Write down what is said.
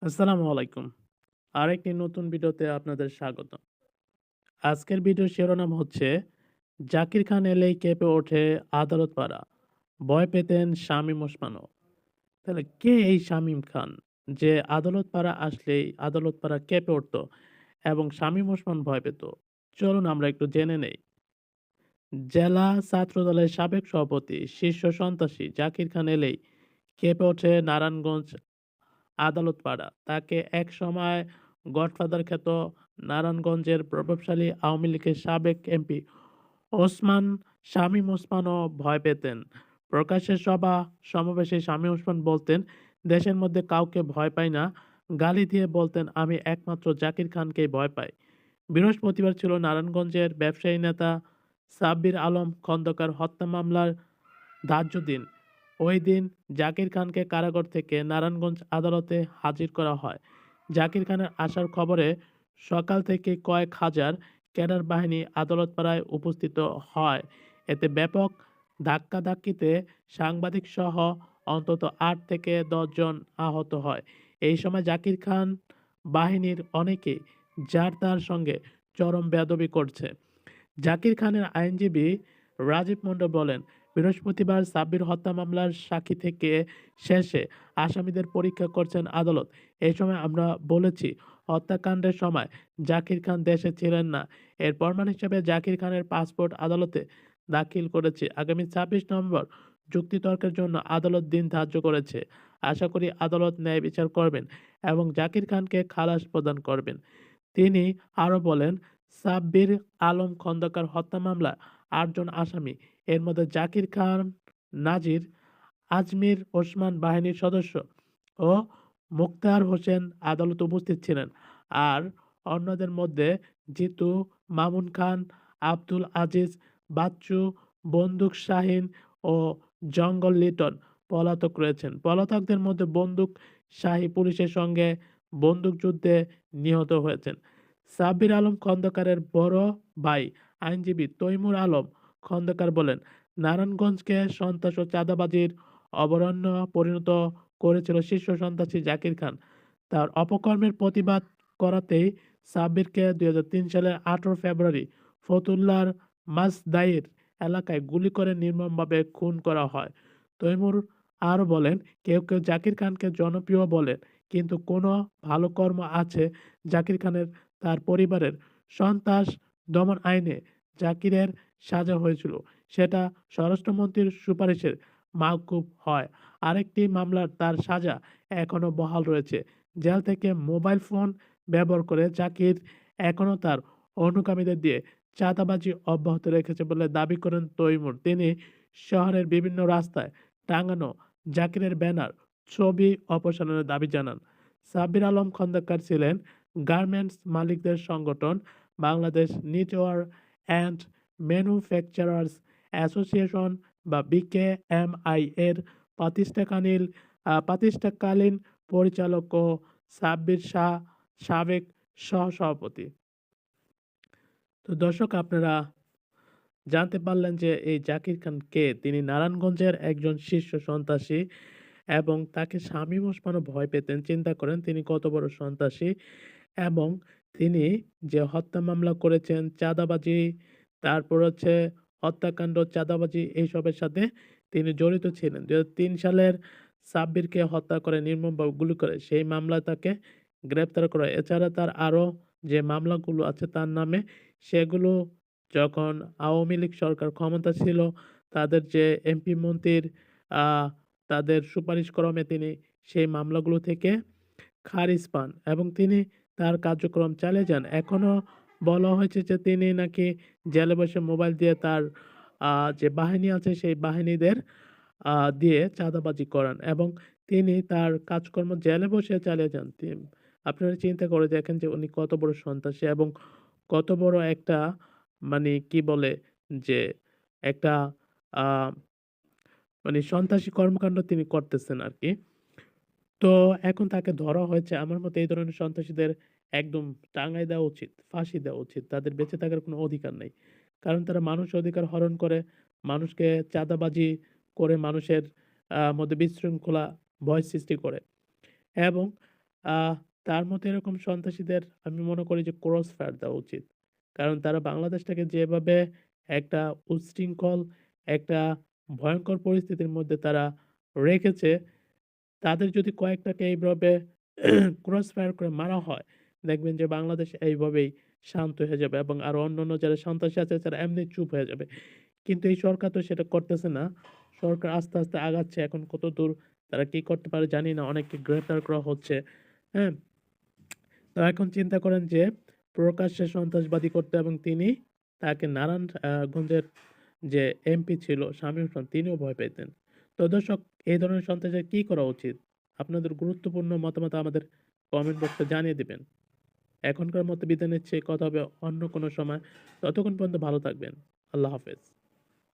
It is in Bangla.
আসসালামু আলাইকুম। আরেকটি নতুন ভিডিওতে আপনাদের স্বাগত। আজকের ভিডিওর শিরোনাম হচ্ছে জাকির খান এলেই কেঁপে ওঠে আদালত পাড়া। ভয় পেতেন শামীম ওসমানও। তাহলে কে এই শামীম খান? যে আদালত পাড়া আসলেই আদালত পাড়া কেঁপে উঠত এবং শামীম ওসমান ভয় পেত। চলুন আমরা একটু জেনে নেই। জেলা ছাত্রদলের সাবেক সভাপতি, শীর্ষ সন্ত্রাসী জাকির খান এলেই কেঁপে ওঠে নারায়ণগঞ্জ আদালত পাড়া। তাকে একসময় গডফাদার খ্যাত নারায়ণগঞ্জের প্রভাবশালী আওয়ামী লীগের সাবেক এমপি ওসমান শামীম ওসমানও ভয় পেতেন। প্রকাশ্যে সভা সমাবেশে শামীম ওসমান বলতেন, দেশের মধ্যে কাউকে ভয় পাই না। গালি দিয়ে বলতেন, আমি একমাত্র জাকির খানকেই ভয় পাই। বৃহস্পতিবার ছিল নারায়ণগঞ্জের ব্যবসায়ী নেতা সাব্বির আলম খন্দকার হত্যা মামলার ধার্য দিন। ওই দিন জাকির খানকে কারাগার থেকে নারায়ণগঞ্জ আদালতে হাজির করা হয়। জাকির খানের আসার খবরে সকাল থেকে কয়েক হাজার ক্যাডার বাহিনী আদালত পাড়ায় উপস্থিত হয়। এতে ব্যাপক ধাক্কাধাক্কিতে সাংবাদিক সহ অন্তত ৮ থেকে ১০ জন আহত হয়। এই সময় জাকির খান বাহিনীর অনেকেই যার তার সঙ্গে চরম বেয়াদবি করছে। জাকির খানের আইনজীবী রাজীব মণ্ডল বলেন, বৃহস্পতিবার সাব্বির হত্যা মামলার সাক্ষী থেকে শেষে আসামিদের পরীক্ষা করছেন আদালত। এই সময় আমরা বলেছি, হত্যাকাণ্ডের সময় জাকির খান দেশে ছিলেন না। এর প্রমাণ হিসেবে জাকির খানের পাসপোর্ট আদালতে দাখিল করেছি। আগামী ২৬ নভেম্বর যুক্তিতর্কের জন্য আদালত দিন ধার্য করেছে। আশা করি আদালত ন্যায় বিচার করবেন এবং জাকির খানকে খালাস প্রদান করবেন। তিনি আরও বলেন, সাব্বির আলম খন্দকার হত্যা মামলায় ৮ জন আসামি, এর মধ্যে জাকির খান, নাজির, আজমির ওসমান বাহিনীর সদস্য ও মুক্তার হোসেন আদালতে উপস্থিত ছিলেন। আর অন্যদের মধ্যে জিতু, মামুন খান, আব্দুল আজিজ, বাচ্চু, বন্দুক শাহিন ও জঙ্গল লিটন পলাতক রয়েছেন। পলাতকদের মধ্যে বন্দুক শাহী পুলিশের সঙ্গে বন্দুকযুদ্ধে নিহত হয়েছেন। সাব্বির আলম খন্দকারের বড় ভাই আইনজীবী তৈমুর আলম খন্দকার বলেন, নারায়ণগঞ্জকে সন্ত্রাস ও চাঁদাবাজির অভয়ারণ্য পরিণত করেছিল শীর্ষ সন্ত্রাসী জাকির খান। তার অপকর্মের প্রতিবাদ করাতেই সাব্বিরকে ২০০৩ সালের ১৮ ফেব্রুয়ারি ফতুল্লার মাসদাইর এলাকায় গুলি করে নির্মমভাবে খুন করা হয়। তৈমুর আরও বলেন, কেউ কেউ জাকির খানকে জনপ্রিয় বলেন, কিন্তু কোনো ভালো কর্ম আছে জাকির খানের? তার পরিবারের সন্ত্রাস দমন আইনে জাকিরের সাজা হয়েছিল, সেটা স্বরাষ্ট্রমন্ত্রীর সুপারিশের মাওকুফ হয়। আরেকটি মামলার তার সাজা এখনও বহাল রয়েছে। জেল থেকে মোবাইল ফোন ব্যবহার করে জাকির এখনও তার অনুগামীদের দিয়ে চাঁদাবাজি অব্যাহত রেখেছে বলে দাবি করেন তৈমুর। তিনি শহরের বিভিন্ন রাস্তায় টাঙানো জাকিরের ব্যানার, ছবি অপসারণের দাবি জানান। সাব্বির আলম খন্দকার ছিলেন গার্মেন্টস মালিকদের সংগঠন Bangladesh knitwear and manufacturers association বা বিকেএমআই এর প্রাতিষ্ঠাকালীন পরিচালক ও সাব্বির শাহ সাবেক সহসভাপতি। তো দর্শক, আপনারা জানতে পারলেন যে এই জাকির খান কে। তিনি নারায়ণগঞ্জের একজন শীর্ষ সন্ত্রাসী এবং তাকে শামীম ওসমানও ভয় পেতেন। চিন্তা করেন তিনি কত বড় সন্ত্রাসী এবং তিনি যে হত্যা মামলা করেছেন, চাঁদাবাজি, তারপর হচ্ছে হত্যাকাণ্ড, চাঁদাবাজি এইসবের সাথে তিনি জড়িত ছিলেন। ২০০৩ সালের সাব্বিরকে হত্যা করে নির্মমভাবে গুলি করে সেই মামলায় তাকে গ্রেপ্তার করা হয়। এছাড়া তার আরও যে মামলাগুলো আছে তার নামে, সেগুলো যখন আওয়ামী লীগ সরকার ক্ষমতা ছিল তাদের যে এমপি মন্ত্রীর আহ, তাদের সুপারিশ ক্রমে তিনি সেই মামলাগুলো থেকে খারিজ পান এবং তিনি তার কার্যক্রম চালিয়ে যান। এখনো বলা হয়েছে যে তিনি নাকি জেলে বসে মোবাইল দিয়ে তার যে বাহিনী আছে সেই বাহিনীদের দিয়ে চাঁদাবাজি করান এবং তিনি তার কাজকর্ম জেলে বসে চালিয়ে যান। আপনারা চিন্তা করে দেখেন যে উনি কত বড় সন্ত্রাসী এবং কত বড় একটা, মানে কি বলে, যে একটা আহ মানে সন্ত্রাসী কর্মকাণ্ড তিনি করতেছেন আর কি। তো এখন তাকে ধরা হয়েছে। আমার মতে এই ধরনের সন্ত্রাসীদের একদম টাঙায় দেওয়া উচিত, ফাঁসি দেওয়া উচিত। তাদের বেঁচে থাকার কোনো অধিকার নেই। কারণ তারা মানুষের অধিকার হরণ করে, মানুষকে চাঁদাবাজি করে মানুষের মধ্যে বিশৃঙ্খলা, ভয় সৃষ্টি করে এবং আহ তার মতো এরকম সন্ত্রাসীদের আমি মনে করি যে ক্রস ফায়ার দেওয়া উচিত। কারণ তারা বাংলাদেশটাকে যেভাবে একটা উচ্ছৃঙ্খল, একটা ভয়ংকর পরিস্থিতির মধ্যে তারা রেখেছে, তাদের যদি কয়েকটাকে এইভাবে ক্রস ফায়ার করে মারা হয়, দেখবেন যে বাংলাদেশ এইভাবেই শান্ত হয়ে যাবে এবং আরো অন্যান্য যারা সন্ত্রাসী আছে তারা এমনি চুপ হয়ে যাবে। কিন্তু এই সরকার তো সেটা করতেছে না। সরকার আস্তে, আস্তে আগাচ্ছে। এখন কতদূর তারা কি করতে পারে জানি না। অনেককে গ্রেপ্তার করা হচ্ছে। হ্যাঁ? তো এখন চিন্তা করেন যে প্রকাশ্যে সন্ত্রাসবাদী করতো এবং তিনি তাকে নারায়ণ গঞ্জের যে এমপি ছিল শামীম ওসমান তিনিও ভয় পেতেন। তো দর্শক, এই ধরনের সন্ত্রাসীদের কি করা উচিত? আপনাদের গুরুত্বপূর্ণ মতামত আমাদের কমেন্ট বক্সে জানিয়ে দিবেন। এখনকার মতো বিদায় নিচ্ছি। কথা হবে অন্য কোনো সময়। ততক্ষণ পর্যন্ত ভালো থাকবেন। আল্লাহ হাফেজ।